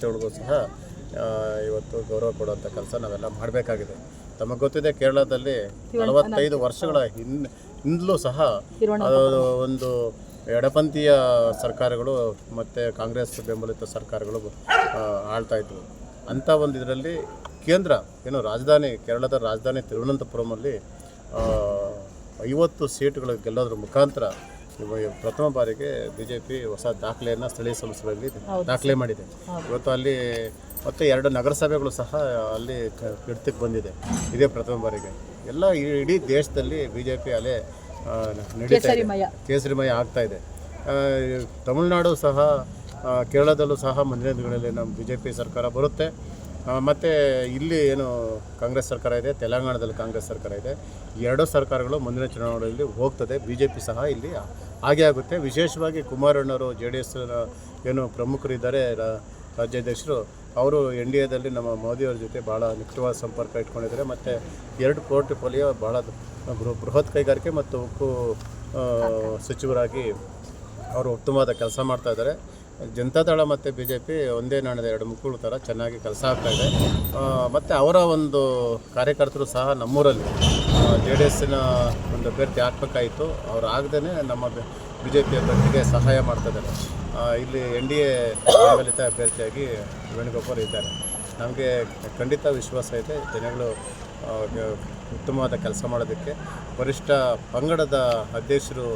ಮುಖ್ಯಮಂತ್ರಿಗಳಿಗೂ ಸಹ ಇವತ್ತು ಗೌರವ ಕೊಡುವಂಥ ಕೆಲಸ ನಾವೆಲ್ಲ ಮಾಡಬೇಕಾಗಿದೆ. ತಮಗೆ ಗೊತ್ತಿದೆ, ಕೇರಳದಲ್ಲಿ 45 ವರ್ಷಗಳ ಹಿಂದಲೂ ಸಹ ಒಂದು ಎಡಪಂಥೀಯ ಸರ್ಕಾರಗಳು ಮತ್ತು ಕಾಂಗ್ರೆಸ್ ಬೆಂಬಲಿತ ಸರ್ಕಾರಗಳು ಆಳ್ತಾಯಿದ್ವು. ಅಂಥ ಒಂದು ಇದರಲ್ಲಿ ಕೇಂದ್ರ ರಾಜಧಾನಿ, ಕೇರಳದ ರಾಜಧಾನಿ ತಿರುವನಂತಪುರಮಲ್ಲಿ 50 ಸೀಟುಗಳು ಗೆಲ್ಲೋದ್ರ ಮುಖಾಂತರ ಪ್ರಥಮ ಬಾರಿಗೆ BJP ಹೊಸ ದಾಖಲೆಯನ್ನು ಸ್ಥಳೀಯ ಸಂಸ್ಥೆಗಳಲ್ಲಿ ದಾಖಲೆ ಮಾಡಿದೆ. ಇವತ್ತು ಅಲ್ಲಿ ಮತ್ತು 2 ನಗರಸಭೆಗಳು ಸಹ ಅಲ್ಲಿ ಹಿಡಿತಕ್ಕೆ ಬಂದಿದೆ. ಇದೇ ಪ್ರಥಮ ಬಾರಿಗೆ. ಎಲ್ಲ ಇಡೀ ದೇಶದಲ್ಲಿ BJP ಅಲೆ ನಡೀತಾ ಇದೆ, ಕೇಸರಿಮಯ ಆಗ್ತಾ ಇದೆ. ತಮಿಳುನಾಡು ಸಹ, ಕೇರಳದಲ್ಲೂ ಸಹ ಮುಂದಿನ ದಿನಗಳಲ್ಲಿ ನಮ್ಮ BJP ಸರ್ಕಾರ ಬರುತ್ತೆ. ಮತ್ತು ಇಲ್ಲಿ ಕಾಂಗ್ರೆಸ್ ಸರ್ಕಾರ ಇದೆ, ತೆಲಂಗಾಣದಲ್ಲಿ ಕಾಂಗ್ರೆಸ್ ಸರ್ಕಾರ ಇದೆ. 2 ಸರ್ಕಾರಗಳು ಮುಂದಿನ ಚುನಾವಣೆಯಲ್ಲಿ ಹೋಗ್ತದೆ. BJP ಸಹ ಇಲ್ಲಿ ಹಾಗೆ ಆಗುತ್ತೆ. ವಿಶೇಷವಾಗಿ ಕುಮಾರಣ್ಣವರು JDS ಪ್ರಮುಖರಿದ್ದಾರೆ, ರಾಜ್ಯಾಧ್ಯಕ್ಷರು, ಅವರು NDAದಲ್ಲಿ ನಮ್ಮ ಮೋದಿಯವ್ರ ಜೊತೆ ಭಾಳ ನಿಕಟವಾದ ಸಂಪರ್ಕ ಇಟ್ಕೊಂಡಿದ್ದಾರೆ. ಮತ್ತು 2 ಪೋರ್ಟ್ಫೋಲಿಯೋ ಭಾಳ ಬೃಹತ್ ಕೈಗಾರಿಕೆ ಮತ್ತು ಉಕ್ಕು ಸಚಿವರಾಗಿ ಅವರು ಉತ್ತಮವಾದ ಕೆಲಸ ಮಾಡ್ತಾಯಿದ್ದಾರೆ. ಜನತಾದಳ ಮತ್ತು BJP ಒಂದೇ ನಾಣ್ಯದ 2 ಮುಖಗಳ ಥರ ಚೆನ್ನಾಗಿ ಕೆಲಸ ಆಗ್ತಾಯಿದೆ. ಮತ್ತು ಅವರ ಒಂದು ಕಾರ್ಯಕರ್ತರು ಸಹ ನಮ್ಮೂರಲ್ಲಿ JDSನ ಒಂದು ಅಭ್ಯರ್ಥಿ ಹಾಕಬೇಕಾಯಿತು, ಅವ್ರು ಆಗದೇ ನಮ್ಮ BJP ಅಭ್ಯರ್ಥಿಗೆ ಸಹಾಯ ಮಾಡ್ತಾಯಿದ್ದಾರೆ. ಇಲ್ಲಿ NDA ಬೆಂಬಲಿತ ಅಭ್ಯರ್ಥಿಯಾಗಿ ವೇಣುಗೋಪಾಲ್ ಇದ್ದಾರೆ. ನಮಗೆ ಖಂಡಿತ ವಿಶ್ವಾಸ ಇದೆ, ಜನಗಳು ಉತ್ತಮವಾದ ಕೆಲಸ ಮಾಡೋದಕ್ಕೆ. ವರಿಷ್ಠ ಪಂಗಡದ ಅಧ್ಯಕ್ಷರು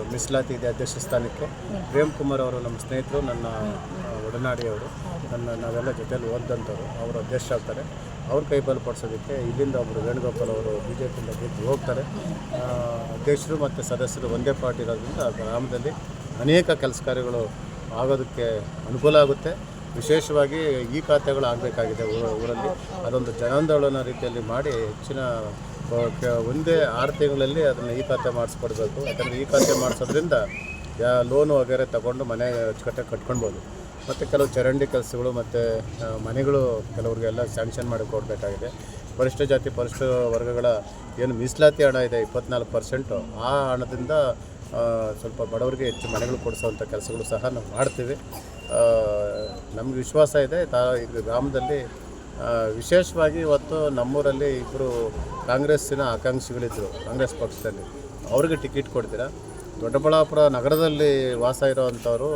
ಮೀಸಲಾತಿ ಇದೆ ಅಧ್ಯಕ್ಷ ಸ್ಥಾನಕ್ಕೆ. ಪ್ರೇಮ್ ಕುಮಾರ್ ಅವರು ನಮ್ಮ ಸ್ನೇಹಿತರು, ನನ್ನ ಒಡನಾಡಿಯವರು, ನಾವೆಲ್ಲ ಜೊತೆಯಲ್ಲಿ ಓದಿದಂಥವ್ರು. ಅವರು ಅಧ್ಯಕ್ಷ ಆಗ್ತಾರೆ. ಅವ್ರ ಕೈ ಬಲಪಡಿಸೋದಕ್ಕೆ ಇಲ್ಲಿಂದ ಒಬ್ಬರು ವೇಣುಗೋಪಾಲ್ ಅವರು BJPಯಿಂದ ಗೆದ್ದು ಹೋಗ್ತಾರೆ. ಅಧ್ಯಕ್ಷರು ಮತ್ತು ಸದಸ್ಯರು ಒಂದೇ ಪಾರ್ಟಿ ಇರೋದ್ರಿಂದ ಗ್ರಾಮದಲ್ಲಿ ಅನೇಕ ಕೆಲಸ ಕಾರ್ಯಗಳು ಆಗೋದಕ್ಕೆ ಅನುಕೂಲ ಆಗುತ್ತೆ. ವಿಶೇಷವಾಗಿ ಈ ಖಾತೆಗಳು ಆಗಬೇಕಾಗಿದೆ ಊರಲ್ಲಿ. ಅದೊಂದು ಜನಾಂದೋಲನ ರೀತಿಯಲ್ಲಿ ಮಾಡಿ ಹೆಚ್ಚಿನ ಒಂದೇ 6 ತಿಂಗಳಲ್ಲಿ ಅದನ್ನು ಈ ಖಾತೆ ಮಾಡಿಸ್ಕೊಡ್ಬೇಕು. ಯಾಕಂದರೆ ಈ ಖಾತೆ ಮಾಡಿಸೋದ್ರಿಂದ ಲೋನು ವಗೇರೆ ತಗೊಂಡು ಮನೆ ಅಚ್ಚುಕಟ್ಟಾಗಿ ಕಟ್ಕೊಳ್ಬೋದು. ಮತ್ತು ಕೆಲವು ಚರಂಡಿ ಕೆಲಸಗಳು ಮತ್ತು ಮನೆಗಳು ಕೆಲವರಿಗೆಲ್ಲ ಸ್ಯಾಂಕ್ಷನ್ ಮಾಡಿ ಕೊಡಬೇಕಾಗಿದೆ. ಪರಿಷ್ಠ ಜಾತಿ ಪರಿಷ್ಠ ವರ್ಗಗಳ ಮೀಸಲಾತಿ ಹಣ ಇದೆ 24%, ಆ ಹಣದಿಂದ ಸ್ವಲ್ಪ ಬಡವರಿಗೆ ಹೆಚ್ಚು ಮನೆಗಳು ಕೊಡಿಸೋವಂಥ ಕೆಲಸಗಳು ಸಹ ನಾವು ಮಾಡ್ತೀವಿ. ನಮಗೆ ವಿಶ್ವಾಸ ಇದೆ. ಈಗ ಗ್ರಾಮದಲ್ಲಿ ವಿಶೇಷವಾಗಿ ಇವತ್ತು ನಮ್ಮೂರಲ್ಲಿ 2 ಕಾಂಗ್ರೆಸ್ಸಿನ ಆಕಾಂಕ್ಷಿಗಳಿದ್ದರು ಕಾಂಗ್ರೆಸ್ ಪಕ್ಷದಲ್ಲಿ. ಅವ್ರಿಗೆ ಟಿಕೆಟ್ ಕೊಡ್ತೀರಾ? ದೊಡ್ಡಬಳ್ಳಾಪುರ ನಗರದಲ್ಲಿ ವಾಸ ಇರೋವಂಥವರು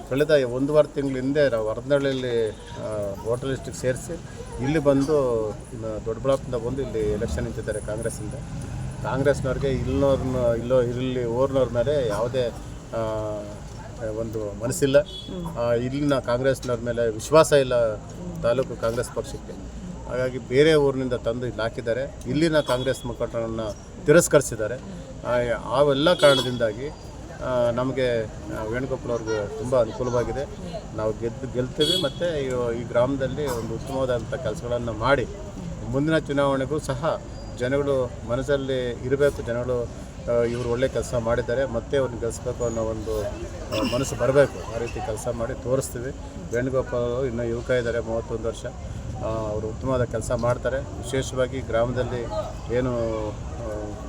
ಕಳೆದ 1.5 ತಿಂಗಳ ಹಿಂದೆ ವರದನಹಳ್ಳಿಯಲ್ಲಿ ವೋಟರ್ ಲಿಸ್ಟಿಗೆ ಸೇರಿಸಿ ಇಲ್ಲಿ ಬಂದು ದೊಡ್ಡಬಳ್ಳಾಪುರದಿಂದ ಬಂದು ಇಲ್ಲಿ ಎಲೆಕ್ಷನ್ ನಿಂತಿದ್ದಾರೆ ಕಾಂಗ್ರೆಸ್ಸಿಂದ. ಕಾಂಗ್ರೆಸ್ನವ್ರಿಗೆ ಇಲ್ಲಿ ಊರಿನವ್ರ ಮೇಲೆ ಯಾವುದೇ ಒಂದು ಮನಸ್ಸಿಲ್ಲ. ಇಲ್ಲಿನ ಕಾಂಗ್ರೆಸ್ನವ್ರ ಮೇಲೆ ವಿಶ್ವಾಸ ಇಲ್ಲ ತಾಲೂಕು ಕಾಂಗ್ರೆಸ್ ಪಕ್ಷಕ್ಕೆ. ಹಾಗಾಗಿ ಬೇರೆ ಊರಿನಿಂದ ತಂದು ಇಲ್ಲಿ ಹಾಕಿದ್ದಾರೆ. ಇಲ್ಲಿನ ಕಾಂಗ್ರೆಸ್ ಮುಖಂಡರನ್ನು ತಿರಸ್ಕರಿಸಿದ್ದಾರೆ. ಅವೆಲ್ಲ ಕಾರಣದಿಂದಾಗಿ ನಮಗೆ ವೇಣುಗೋಪಾಲ್ ಅವ್ರಿಗೆ ತುಂಬ ಅನುಕೂಲವಾಗಿದೆ. ನಾವು ಗೆಲ್ತೀವಿ. ಮತ್ತು ಈ ಗ್ರಾಮದಲ್ಲಿ ಒಂದು ಉತ್ತಮವಾದಂಥ ಕೆಲಸಗಳನ್ನು ಮಾಡಿ ಮುಂದಿನ ಚುನಾವಣೆಗೂ ಸಹ ಜನಗಳು ಮನಸ್ಸಲ್ಲಿ ಇರಬೇಕು. ಜನಗಳು ಇವರು ಒಳ್ಳೆ ಕೆಲಸ ಮಾಡಿದ್ದಾರೆ, ಮತ್ತೆ ಅವ್ರನ್ನ ಗೆಲ್ಲಿಸ್ಬೇಕು ಅನ್ನೋ ಒಂದು ಮನಸ್ಸು ಬರಬೇಕು. ಆ ರೀತಿ ಕೆಲಸ ಮಾಡಿ ತೋರಿಸ್ತೀವಿ. ವೇಣುಗೋಪಾಲ್ ಇನ್ನೂ ಯುವಕ ಇದ್ದಾರೆ, 31 ವರ್ಷ. ಅವರು ಉತ್ತಮವಾದ ಕೆಲಸ ಮಾಡ್ತಾರೆ. ವಿಶೇಷವಾಗಿ ಗ್ರಾಮದಲ್ಲಿ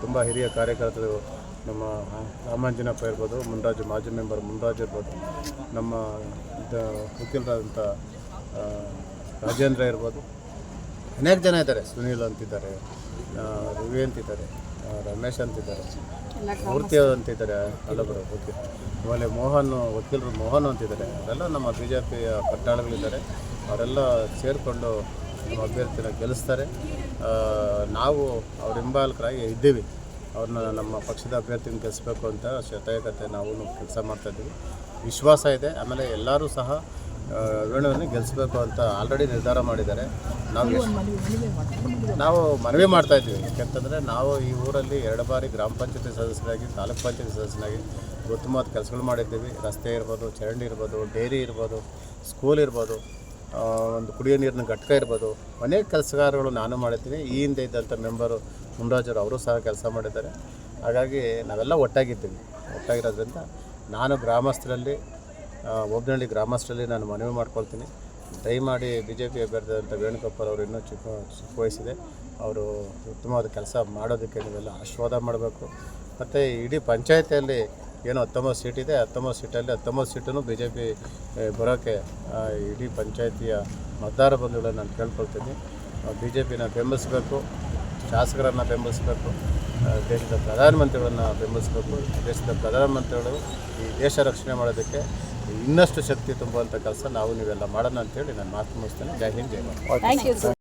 ತುಂಬ ಹಿರಿಯ ಕಾರ್ಯಕರ್ತರು, ನಮ್ಮ ರಾಮಾಂಜನಪ್ಪ ಇರ್ಬೋದು, ಮುನ್ರಾಜು ಮಾಜಿ ಮೆಂಬರ್ ಮುನ್ರಾಜ್ ಇರ್ಬೋದು, ನಮ್ಮ ವಕೀಲರಾದಂಥ ರಾಜೇಂದ್ರ ಇರ್ಬೋದು, ಅನೇಕ ಜನ ಇದ್ದಾರೆ. ಸುನೀಲ್ ಅಂತಿದ್ದಾರೆ, ರವಿ ಅಂತಿದ್ದಾರೆ, ರಮೇಶ್ ಅಂತಿದ್ದಾರೆ, ಮೂರ್ತಿ ಅಂತಿದ್ದಾರೆ, ಹಲವರು ವಕೀಲ. ಆಮೇಲೆ ವಕೀಲರು ಮೋಹನ್ ಅಂತಿದ್ದಾರೆ. ಅವರೆಲ್ಲ ನಮ್ಮ BJPಯ ಪಟ್ಟಾಳಗಳಿದ್ದಾರೆ. ಅವರೆಲ್ಲ ಸೇರಿಕೊಂಡು ನಮ್ಮ ಅಭ್ಯರ್ಥಿನ ಗೆಲ್ಲಿಸ್ತಾರೆ. ನಾವು ಅವ್ರ ಹಿಂಬಾಲಕರಾಗಿ ಇದ್ದೀವಿ. ಅವ್ರನ್ನ ನಮ್ಮ ಪಕ್ಷದ ಅಭ್ಯರ್ಥಿನ ಗೆಲ್ಲಿಸ್ಬೇಕು ಅಂತ ಶತಾಯಗತೆ ನಾವು ಕೆಲಸ ಮಾಡ್ತಾಯಿದ್ದೀವಿ. ವಿಶ್ವಾಸ ಇದೆ. ಆಮೇಲೆ ಎಲ್ಲರೂ ಸಹ ವೇಣುವನ್ನು ಗೆಲ್ಲಿಸ್ಬೇಕು ಅಂತ ಆಲ್ರೆಡಿ ನಿರ್ಧಾರ ಮಾಡಿದ್ದಾರೆ. ನಾವು ಮನವಿ ಮಾಡ್ತಾಯಿದ್ದೀವಿ. ಯಾಕೆಂತಂದರೆ ನಾವು ಈ ಊರಲ್ಲಿ 2 ಬಾರಿ ಗ್ರಾಮ ಪಂಚಾಯತಿ ಸದಸ್ಯರಾಗಿ, ತಾಲೂಕು ಪಂಚಾಯತಿ ಸದಸ್ಯರಾಗಿ ಉತ್ತಮವಾದ ಕೆಲಸಗಳು ಮಾಡಿದ್ದೀವಿ. ರಸ್ತೆ ಇರ್ಬೋದು, ಚರಂಡಿ ಇರ್ಬೋದು, ಡೈರಿ ಇರ್ಬೋದು, ಸ್ಕೂಲ್ ಇರ್ಬೋದು, ಒಂದು ಕುಡಿಯೋ ನೀರಿನ ಘಟಕ ಇರ್ಬೋದು, ಅನೇಕ ಕೆಲಸಗಾರಗಳು ನಾನು ಮಾಡಿದ್ದೀನಿ. ಈ ಹಿಂದೆ ಇದ್ದಂಥ ಮೆಂಬರು ಮುನ್ರಾಜರು ಅವರು ಸಹ ಕೆಲಸ ಮಾಡಿದ್ದಾರೆ. ಹಾಗಾಗಿ ನಾವೆಲ್ಲ ಒಟ್ಟಾಗಿರೋದ್ರಿಂದ ನಾನು ಗ್ರಾಮಸ್ಥರಲ್ಲಿ, ಒಬ್ಬನಹಳ್ಳಿ ಗ್ರಾಮಸ್ಥರಲ್ಲಿ ನಾನು ಮನವಿ ಮಾಡ್ಕೊಳ್ತೀನಿ. ದಯಮಾಡಿ BJP ಅಭ್ಯರ್ಥಿಯಾದಂಥ ವೇಣುಗೋಪಾಲ್ ಅವರು ಇನ್ನೂ ಚಿಕ್ಕ ವಯಸ್ಸಿದೆ. ಅವರು ಉತ್ತಮವಾದ ಕೆಲಸ ಮಾಡೋದಕ್ಕೆ ನೀವೆಲ್ಲ ಆಶೀರ್ವಾದ ಮಾಡಬೇಕು. ಮತ್ತು ಇಡೀ ಪಂಚಾಯತಿಯಲ್ಲಿ ಏನೋ 19 ಸೀಟ್ ಇದೆ, 19 ಸೀಟಲ್ಲಿ 19 ಸೀಟನ್ನು BJP ಬರೋಕ್ಕೆ ಇಡೀ ಪಂಚಾಯತಿಯ ಮತದಾರ ಬಂಧುಗಳನ್ನು ನಾನು ಕೇಳ್ಕೊಳ್ತೀನಿ. BJPನ ಬೆಂಬಲಿಸಬೇಕು, ಶಾಸಕರನ್ನು ಬೆಂಬಲಿಸಬೇಕು, ದೇಶದ ಪ್ರಧಾನಮಂತ್ರಿಗಳನ್ನು ಬೆಂಬಲಿಸಬೇಕು. ದೇಶದ ಪ್ರಧಾನಮಂತ್ರಿಗಳು ಈ ದೇಶ ರಕ್ಷಣೆ ಮಾಡೋದಕ್ಕೆ ಇನ್ನಷ್ಟು ಶಕ್ತಿ ತುಂಬುವಂಥ ಕೆಲಸ ನಾವು ನೀವೆಲ್ಲ ಮಾಡೋಣ ಅಂತೇಳಿ ನಾನು ಮಾತು ಮುಗಿಸ್ತೇನೆ. ಜೈ ಹಿಂದ್, ಜೈ ಭಾರತ್. Thank you.